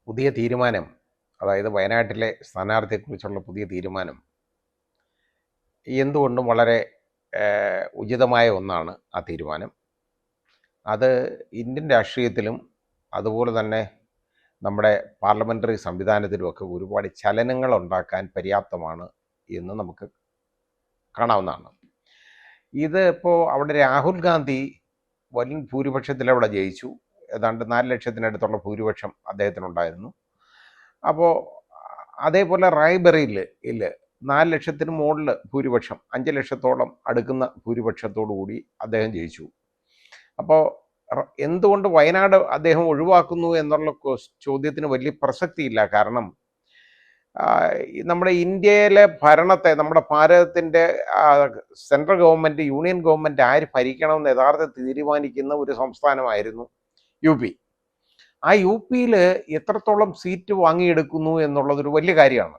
പുതിയ തീരുമാനം, അതായത് വയനാട്ടിലെ സ്ഥാനാർത്ഥിയെക്കുറിച്ചുള്ള പുതിയ തീരുമാനം എന്തുകൊണ്ടും വളരെ ഉചിതമായ ഒന്നാണ് ആ തീരുമാനം. അത് ഇന്ത്യൻ രാഷ്ട്രീയത്തിലും അതുപോലെ തന്നെ നമ്മുടെ പാർലമെൻ്ററി സംവിധാനത്തിലുമൊക്കെ ഒരുപാട് ചലനങ്ങൾ ഉണ്ടാക്കാൻ പര്യാപ്തമാണ് എന്ന് നമുക്ക് കാണാവുന്നതാണ്. ഇത് ഇപ്പോൾ അവിടെ രാഹുൽ ഗാന്ധി വലിയ ഭൂരിപക്ഷത്തിലവിടെ ജയിച്ചു. ഏതാണ്ട് 4 ലക്ഷത്തിനടുത്തുള്ള ഭൂരിപക്ഷം അദ്ദേഹത്തിനുണ്ടായിരുന്നു. അപ്പോൾ അതേപോലെ റായ്ബറയിൽ 4 ലക്ഷത്തിന് മുകളിൽ ഭൂരിപക്ഷം, 5 ലക്ഷത്തോളം അടുക്കുന്ന ഭൂരിപക്ഷത്തോടു കൂടി അദ്ദേഹം ജയിച്ചു. അപ്പോൾ എന്തുകൊണ്ട് വയനാട് അദ്ദേഹം ഒഴിവാക്കുന്നു എന്നുള്ള ചോദ്യത്തിന് വലിയ പ്രസക്തിയില്ല. കാരണം നമ്മുടെ ഇന്ത്യയിലെ ഭരണത്തെ, നമ്മുടെ ഭാരതത്തിൻ്റെ സെൻട്രൽ ഗവൺമെൻറ്, യൂണിയൻ ഗവൺമെൻറ് ആര് ഭരിക്കണമെന്ന് യഥാർത്ഥത്തിൽ തീരുമാനിക്കുന്ന ഒരു സംസ്ഥാനമായിരുന്നു യു പി. ആ യു പിയിൽ എത്രത്തോളം സീറ്റ് വാങ്ങിയെടുക്കുന്നു എന്നുള്ളതൊരു വലിയ കാര്യമാണ്.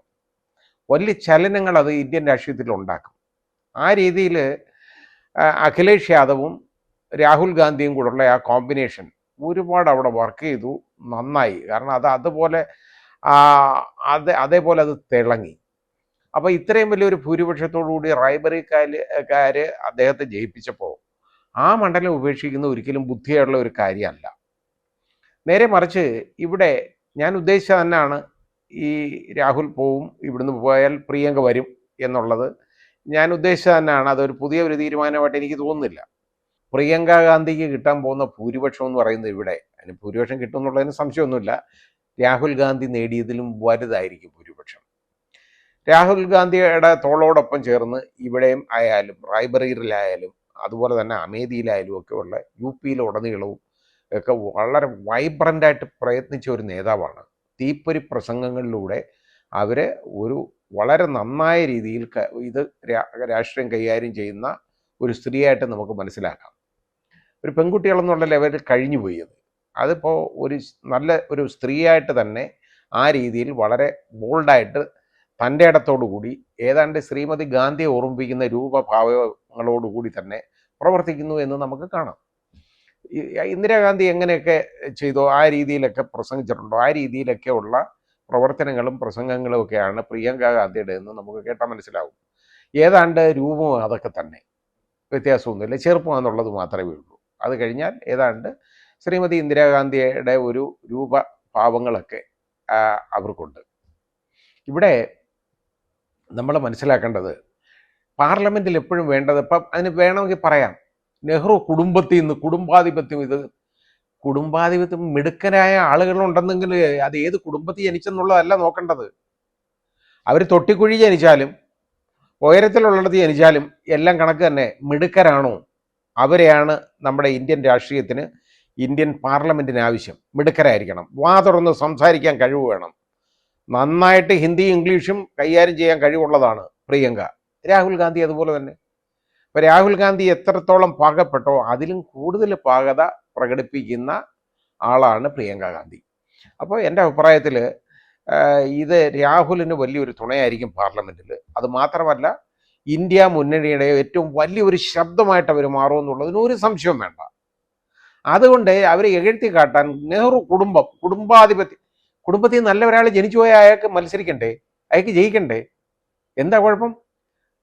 വലിയ ചലനങ്ങൾ അത് ഇന്ത്യൻ രാഷ്ട്രീയത്തിൽ ഉണ്ടാക്കും. ആ രീതിയിൽ അഖിലേഷ് യാദവും രാഹുൽ ഗാന്ധിയും കൂടെയുള്ള ആ കോമ്പിനേഷൻ ഒരുപാട് അവിടെ വർക്ക് ചെയ്തു, നന്നായി. കാരണം അതേപോലെ അത് തിളങ്ങി. അപ്പോൾ ഇത്രയും വലിയൊരു ഭൂരിപക്ഷത്തോടു കൂടി റായ്ബറേക്കാർ അദ്ദേഹത്തെ ജയിപ്പിച്ചപ്പോൾ ആ മണ്ഡലം ഉപേക്ഷിക്കുന്ന ഒരിക്കലും ബുദ്ധിയുള്ള ഒരു കാര്യമല്ല. നേരെ മറിച്ച് ഇവിടെ ഞാൻ ഉദ്ദേശിച്ചത് തന്നെയാണ്, ഈ രാഹുൽ പോവും, ഇവിടുന്ന് പോയാൽ പ്രിയങ്ക വരും എന്നുള്ളത് ഞാൻ ഉദ്ദേശിച്ചത് തന്നെയാണ്. അതൊരു പുതിയൊരു തീരുമാനമായിട്ട് എനിക്ക് തോന്നുന്നില്ല. പ്രിയങ്ക ഗാന്ധിക്ക് കിട്ടാൻ പോകുന്ന ഭൂരിപക്ഷം എന്ന് പറയുന്നത് ഇവിടെ, അതിന് ഭൂരിപക്ഷം കിട്ടും എന്നുള്ളതിന് സംശയമൊന്നുമില്ല, രാഹുൽ ഗാന്ധി നേടിയതിലും വലുതായിരിക്കും ഭൂരിപക്ഷം. രാഹുൽ ഗാന്ധിയുടെ തോളോടൊപ്പം ചേർന്ന് ഇവിടെയും ആയാലും റായ്ബറേലിയിലായാലും അതുപോലെ തന്നെ അമേഠിയിലായാലും ഒക്കെ ഉള്ള യു പിയിലുടനീളവും ഒക്കെ വളരെ വൈബ്രൻ്റായിട്ട് പ്രയത്നിച്ച ഒരു നേതാവാണ്. തീപ്പൊരി പ്രസംഗങ്ങളിലൂടെ അവർ ഒരു വളരെ നന്നായ രീതിയിൽ ഇത് രാഷ്ട്രീയം കൈകാര്യം ചെയ്യുന്ന ഒരു സ്ത്രീയായിട്ട് നമുക്ക് മനസ്സിലാക്കാം. ഒരു പെൺകുട്ടികളെന്നുള്ള ലെവലിൽ കഴിഞ്ഞു പോയി. അതിപ്പോൾ നല്ല ഒരു സ്ത്രീയായിട്ട് തന്നെ ആ രീതിയിൽ വളരെ ബോൾഡായിട്ട് തൻ്റെ ഇടത്തോടുകൂടി ഏതാണ്ട് ശ്രീമതി ഗാന്ധിയെ ഓർമ്മിപ്പിക്കുന്ന രൂപഭാവങ്ങളോടുകൂടി തന്നെ പ്രവർത്തിക്കുന്നു എന്ന് നമുക്ക് കാണാം. ഇന്ദിരാഗാന്ധി എങ്ങനെയൊക്കെ ചെയ്തോ ആ രീതിയിലൊക്കെ പ്രസംഗിച്ചിട്ടുണ്ടോ, ആ രീതിയിലൊക്കെ ഉള്ള പ്രവർത്തനങ്ങളും പ്രസംഗങ്ങളും ഒക്കെയാണ് പ്രിയങ്ക ഗാന്ധിയുടെ എന്ന് നമുക്ക് കേട്ടാൽ മനസ്സിലാവും. ഏതാണ്ട് രൂപവും അതൊക്കെ തന്നെ, വ്യത്യാസമൊന്നുമില്ല, ചെറുപ്പമെന്നുള്ളത് മാത്രമേ ഉള്ളൂ. അത് കഴിഞ്ഞാൽ ഏതാണ്ട് ശ്രീമതി ഇന്ദിരാഗാന്ധിയുടെ ഒരു രൂപഭാവങ്ങളൊക്കെ അവർക്കുണ്ട്. ഇവിടെ നമ്മൾ മനസ്സിലാക്കേണ്ടത് പാർലമെൻറ്റിൽ എപ്പോഴും വേണ്ടത്, ഇപ്പം അതിന് വേണമെങ്കിൽ പറയാം, നെഹ്റു കുടുംബത്തിൽ നിന്ന് കുടുംബാധിപത്യം, കുടുംബാധിപത്യം മിടുക്കരായ ആളുകളുണ്ടെന്നെങ്കിൽ അത് ഏത് കുടുംബത്തിൽ ജനിച്ചെന്നുള്ളതല്ല നോക്കേണ്ടത്. അവർ തൊട്ടിക്കുഴി ജനിച്ചാലും ഉയരത്തിലുള്ളിടത്ത് ജനിച്ചാലും എല്ലാം കണക്ക് തന്നെ. മിടുക്കരാണോ, അവരെയാണ് നമ്മുടെ ഇന്ത്യൻ രാഷ്ട്രീയത്തിന്, ഇന്ത്യൻ പാർലമെൻറ്റിന് ആവശ്യം. മിടുക്കരായിരിക്കണം, വാ തുറന്ന് സംസാരിക്കാൻ കഴിവ് വേണം, നന്നായിട്ട് ഹിന്ദി ഇംഗ്ലീഷും കൈകാര്യം ചെയ്യാൻ കഴിവുള്ളതാണ് പ്രിയങ്ക. രാഹുൽ ഗാന്ധി അതുപോലെ തന്നെ. ഇപ്പോൾ രാഹുൽ ഗാന്ധി എത്രത്തോളം പാകപ്പെട്ടോ അതിലും കൂടുതൽ പാകത പ്രകടിപ്പിക്കുന്ന ആളാണ് പ്രിയങ്ക ഗാന്ധി. അപ്പോൾ എൻ്റെ അഭിപ്രായത്തിൽ ഇത് രാഹുലിന് വലിയൊരു തുണയായിരിക്കും പാർലമെൻറ്റിൽ. അത് മാത്രമല്ല, ഇന്ത്യ മുന്നണിയുടെ ഏറ്റവും വലിയൊരു ശബ്ദമായിട്ട് അവർ മാറുമെന്നുള്ളതിന് ഒരു സംശയവും വേണ്ട. അതുകൊണ്ട് അവരെ എഴുത്തി കാട്ടാൻ നെഹ്റു കുടുംബത്തിൽ നല്ല ഒരാൾ ജനിച്ചു പോയാൽ അയാൾക്ക് മത്സരിക്കണ്ടേ, അയാൾക്ക് ജയിക്കണ്ടേ? എന്താ കുഴപ്പം?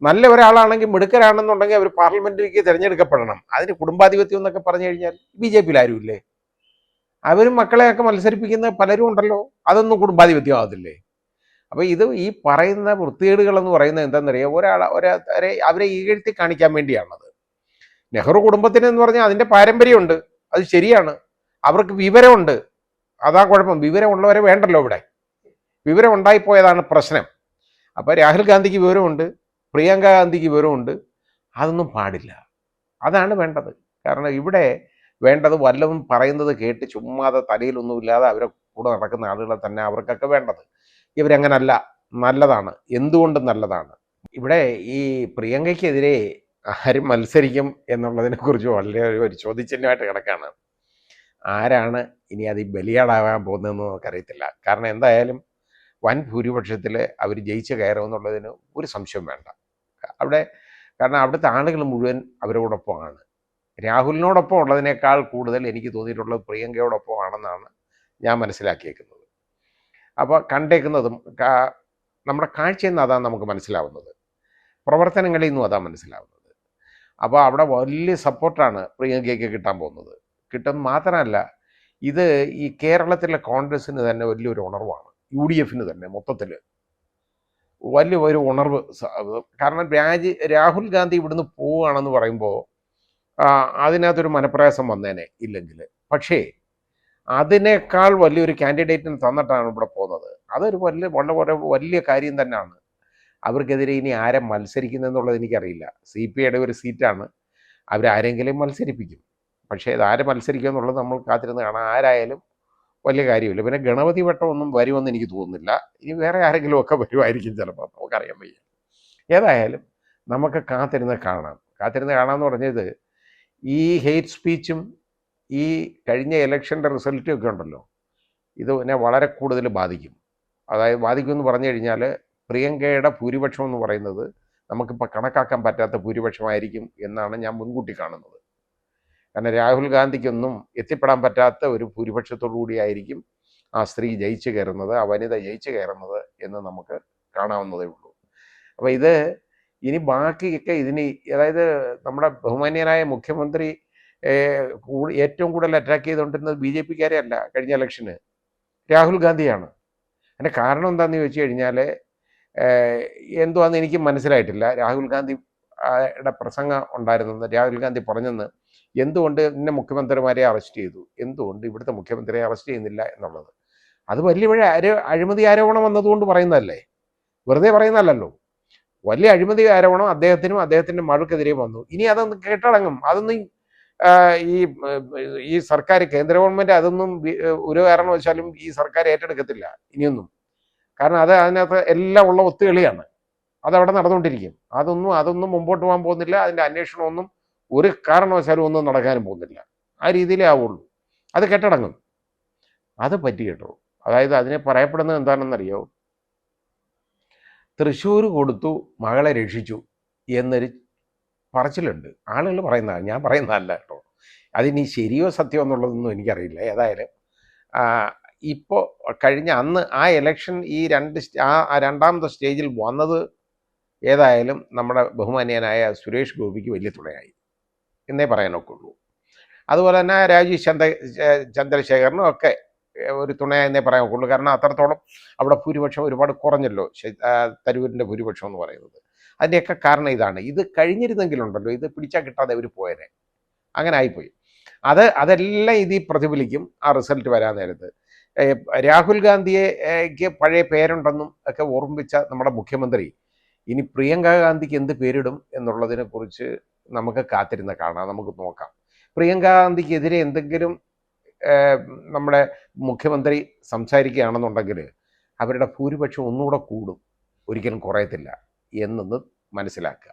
നല്ല ഒരാളാണെങ്കിൽ, മിടുക്കരാണെന്നുണ്ടെങ്കിൽ അവർ പാർലമെന്റിലേക്ക് തിരഞ്ഞെടുക്കപ്പെടണം. അതിന് കുടുംബാധിപത്യം എന്നൊക്കെ പറഞ്ഞു കഴിഞ്ഞാൽ BJP-യിൽ ആരുമില്ലേ? അവരും മക്കളെയൊക്കെ മത്സരിപ്പിക്കുന്ന പലരും ഉണ്ടല്ലോ. അതൊന്നും കുടുംബാധിപത്യം ആകത്തില്ലേ? അപ്പോൾ ഈ പറയുന്ന വൃത്തികേടുകളെന്ന് പറയുന്നത് എന്താണെന്നറിയാം, അവരെ ഈഴ്ത്തി കാണിക്കാൻ വേണ്ടിയാണത്. നെഹ്റു കുടുംബത്തിന് എന്ന് പറഞ്ഞാൽ അതിൻ്റെ പാരമ്പര്യമുണ്ട്, അത് ശരിയാണ്. അവർക്ക് വിവരമുണ്ട്, അതാ കുഴപ്പം. വിവരമുള്ളവരെ വേണ്ടല്ലോ ഇവിടെ. വിവരം ഉണ്ടായിപ്പോയതാണ് പ്രശ്നം. അപ്പോൾ രാഹുൽ ഗാന്ധിക്ക് വിവരമുണ്ട്, പ്രിയങ്ക ഗാന്ധിക്ക് വിവരമുണ്ട്. അതൊന്നും പാടില്ല. അതാണ് വേണ്ടത്. കാരണം ഇവിടെ വേണ്ടത് വല്ലതും പറയുന്നത് കേട്ട് ചുമ്മാതെ തലയിലൊന്നുമില്ലാതെ അവരെ കൂടെ നടക്കുന്ന ആളുകളെ തന്നെ അവർക്കൊക്കെ വേണ്ടത്. ഇവരങ്ങനല്ല, നല്ലതാണ്, എന്തുകൊണ്ടും നല്ലതാണ്. ഇവിടെ ഈ പ്രിയങ്കയ്ക്കെതിരെ ആരും മത്സരിക്കും എന്നുള്ളതിനെക്കുറിച്ച് വളരെ ഒരു ചോദ്യചിഹ്നമായിട്ട് കിടക്കാണ്. ആരാണ് ഇനി അത് ബലിയാടാകാൻ പോകുന്നതെന്ന് നമുക്കറിയത്തില്ല. കാരണം എന്തായാലും വൻ ഭൂരിപക്ഷത്തിൽ അവർ ജയിച്ച് കയറുമെന്നുള്ളതിന് ഒരു സംശയം വേണ്ട കാരണം അവിടുത്തെ ആളുകൾ മുഴുവൻ അവരോടൊപ്പമാണ്. രാഹുലിനോടൊപ്പം ഉള്ളതിനേക്കാൾ കൂടുതൽ എനിക്ക് തോന്നിയിട്ടുള്ളത് പ്രിയങ്കയോടൊപ്പമാണെന്നാണ് ഞാൻ മനസ്സിലാക്കിയേക്കുന്നത്. അപ്പോൾ കണ്ടേക്കുന്നതും നമ്മുടെ കാഴ്ചയിൽ നിന്ന് അതാണ് നമുക്ക് മനസ്സിലാവുന്നത്, പ്രവർത്തനങ്ങളിൽ നിന്നും അതാണ് മനസ്സിലാവുന്നത്. അപ്പോൾ അവിടെ വലിയ സപ്പോർട്ടാണ് പ്രിയങ്കയ്ക്ക് കിട്ടാൻ പോകുന്നത്. കിട്ടും മാത്രമല്ല, ഇത് ഈ കേരളത്തിലെ കോൺഗ്രസ്സിന് തന്നെ വലിയൊരു ഉണർവാണ്, UDF തന്നെ മൊത്തത്തിൽ വലിയ ഒരു ഉണർവ്. കാരണം രാഹുൽ ഗാന്ധി ഇവിടുന്ന് പോവുകയാണെന്ന് പറയുമ്പോൾ അതിനകത്തൊരു മനപ്രയാസം വന്നേനെ ഇല്ലെങ്കിൽ. പക്ഷേ അതിനേക്കാൾ വലിയൊരു കാൻഡിഡേറ്റിന് തന്നിട്ടാണ് ഇവിടെ പോകുന്നത്. അതൊരു വളരെ വലിയ കാര്യം തന്നെയാണ്. അവർക്കെതിരെ ഇനി ആരെ മത്സരിക്കുന്നതെന്നുള്ളത് എനിക്കറിയില്ല. CPIയുടെ ഒരു സീറ്റാണ്, അവരാരെങ്കിലും മത്സരിപ്പിക്കും. പക്ഷേ ഇതാരെ മത്സരിക്കുക എന്നുള്ളത് നമ്മൾ കാത്തിരുന്ന് കാണാം. ആരായാലും വലിയ കാര്യമില്ല. പിന്നെ ഗണപതി വട്ടമൊന്നും വരുമെന്ന് എനിക്ക് തോന്നുന്നില്ല. ഇനി വേറെ ആരെങ്കിലും ഒക്കെ വരുമായിരിക്കും ചിലപ്പോൾ, നമുക്കറിയാൻ വയ്യ. ഏതായാലും നമുക്ക് കാത്തിരുന്ന് കാണാമെന്ന് പറഞ്ഞത്, ഈ ഹെയ്റ്റ് സ്പീച്ചും ഈ കഴിഞ്ഞ ഇലക്ഷൻ്റെ റിസൾട്ടും ഒക്കെ ഉണ്ടല്ലോ, ഇത് എന്നെ വളരെ കൂടുതൽ ബാധിക്കും. അതായത് ബാധിക്കുമെന്ന് പറഞ്ഞു കഴിഞ്ഞാൽ, പ്രിയങ്കയുടെ ഭൂരിപക്ഷം എന്ന് പറയുന്നത് നമുക്കിപ്പോൾ കണക്കാക്കാൻ പറ്റാത്ത ഭൂരിപക്ഷമായിരിക്കും എന്നാണ് ഞാൻ മുൻകൂട്ടി കാണുന്നത്. കാരണം രാഹുൽ ഗാന്ധിക്കൊന്നും എത്തിപ്പെടാൻ പറ്റാത്ത ഒരു ഭൂരിപക്ഷത്തോടു കൂടിയായിരിക്കും ആ സ്ത്രീ ജയിച്ചു കയറുന്നത്, ആ വനിത ജയിച്ചു കയറുന്നത് എന്ന് നമുക്ക് കാണാവുന്നതേ ഉള്ളൂ. അപ്പോൾ ഇത് ഇനി ബാക്കിയൊക്കെ ഇതിന്, അതായത് നമ്മുടെ ബഹുമാന്യനായ മുഖ്യമന്ത്രി ഏറ്റവും കൂടുതൽ അറ്റാക്ക് ചെയ്തുകൊണ്ടിരുന്നത് BJPക്കാരെ അല്ല, കഴിഞ്ഞ ഇലക്ഷന് രാഹുൽ ഗാന്ധിയാണ്. അതിൻ്റെ കാരണം എന്താണെന്ന് ചോദിച്ചു കഴിഞ്ഞാൽ, എന്തുവാന്ന് എനിക്ക് മനസ്സിലായിട്ടില്ല. രാഹുൽ ഗാന്ധിയുടെ പ്രസംഗം ഉണ്ടായിരുന്നത്, രാഹുൽ ഗാന്ധി പറഞ്ഞെന്ന്, എന്തുകൊണ്ട് ഇന്ന മുഖ്യമന്ത്രിമാരെ അറസ്റ്റ് ചെയ്തു, എന്തുകൊണ്ട് ഇവിടുത്തെ മുഖ്യമന്ത്രിയെ അറസ്റ്റ് ചെയ്യുന്നില്ല എന്നുള്ളത്. അത് വലിയ അഴിമതി ആരോപണം വന്നതുകൊണ്ട് പറയുന്നതല്ലേ, വെറുതെ പറയുന്നതല്ലല്ലോ. വലിയ അഴിമതി ആരോപണം അദ്ദേഹത്തിനും അദ്ദേഹത്തിൻ്റെ മകൾക്കെതിരെ വന്നു. ഇനി അതൊന്നും കേട്ടടങ്ങും. അതൊന്നും ഈ സർക്കാർ, കേന്ദ്ര ഗവൺമെൻറ് അതൊന്നും ഒരു കാരണവശാലും ഈ സർക്കാർ ഏറ്റെടുക്കത്തില്ല ഇനിയൊന്നും. കാരണം അതിനകത്ത് എല്ലാം ഉള്ള ഒത്തുകളിയാണ്, അതവിടെ നടന്നുകൊണ്ടിരിക്കും. അതൊന്നും മുമ്പോട്ട് പോകാൻ പോകുന്നില്ല. അതിൻ്റെ അന്വേഷണമൊന്നും ഒരു കാരണവശാലും ഒന്നും നടക്കാനും പോകുന്നില്ല. ആ രീതിയിലേ ആവുള്ളൂ. അത് കെട്ടടങ്ങും. അത് പറ്റി കേട്ടോ. അതായത് അതിനെ പറയപ്പെടുന്നത് എന്താണെന്നറിയോ, തൃശ്ശൂർ കൊടുത്തു മകളെ രക്ഷിച്ചു എന്നൊരു പറച്ചിലുണ്ട്. ആളുകൾ പറയുന്നതാണ്, ഞാൻ പറയുന്നതല്ല കേട്ടോ. അതിനി ശരിയോ സത്യമോ എന്നുള്ളതൊന്നും എനിക്കറിയില്ല. ഏതായാലും ഇപ്പോൾ കഴിഞ്ഞ അന്ന് ആ ഇലക്ഷൻ ഈ രണ്ടാമത്തെ സ്റ്റേജിൽ വന്നത് ഏതായാലും നമ്മുടെ ബഹുമാന്യനായ സുരേഷ് ഗോപിക്ക് വലിയ തുണയായി എന്നേ പറയാനൊക്കെ ഉള്ളൂ. അതുപോലെ തന്നെ രാജീവ് ചന്ദ്രശേഖരനും ഒക്കെ ഒരു തുണയെന്നേ പറയാൻ ഒക്കുള്ളൂ. കാരണം അത്രത്തോളം അവിടെ ഭൂരിപക്ഷം ഒരുപാട് കുറഞ്ഞല്ലോ, തരൂരിൻ്റെ ഭൂരിപക്ഷം എന്ന് പറയുന്നത്. അതിൻ്റെയൊക്കെ കാരണം ഇതാണ്. ഇത് കഴിഞ്ഞിരുന്നെങ്കിലുണ്ടല്ലോ, ഇത് പിടിച്ചാൽ കിട്ടാതെ അവർ പോയനെ. അങ്ങനെ ആയിപ്പോയി. അതെല്ലാം ഇതിൽ പ്രതിഫലിക്കും ആ റിസൾട്ട് വരാൻ നേരത്ത്. രാഹുൽ ഗാന്ധിക്ക് പഴയ പേരുണ്ടെന്നും ഒക്കെ ഓർമ്മിപ്പിച്ച നമ്മുടെ മുഖ്യമന്ത്രി ഇനി പ്രിയങ്ക ഗാന്ധിക്ക് എന്ത് പേരിടും എന്നുള്ളതിനെ കുറിച്ച് നമുക്ക് കാത്തിരുന്ന് കാണാം, നമുക്ക് നോക്കാം. പ്രിയങ്ക ഗാന്ധിക്കെതിരെ എന്തെങ്കിലും നമ്മുടെ മുഖ്യമന്ത്രി സംസാരിക്കുകയാണെന്നുണ്ടെങ്കിൽ അവരുടെ ഭൂരിപക്ഷം ഒന്നുകൂടെ കൂടും, ഒരിക്കലും കുറയത്തില്ല എന്നൊന്ന് മനസ്സിലാക്കുക.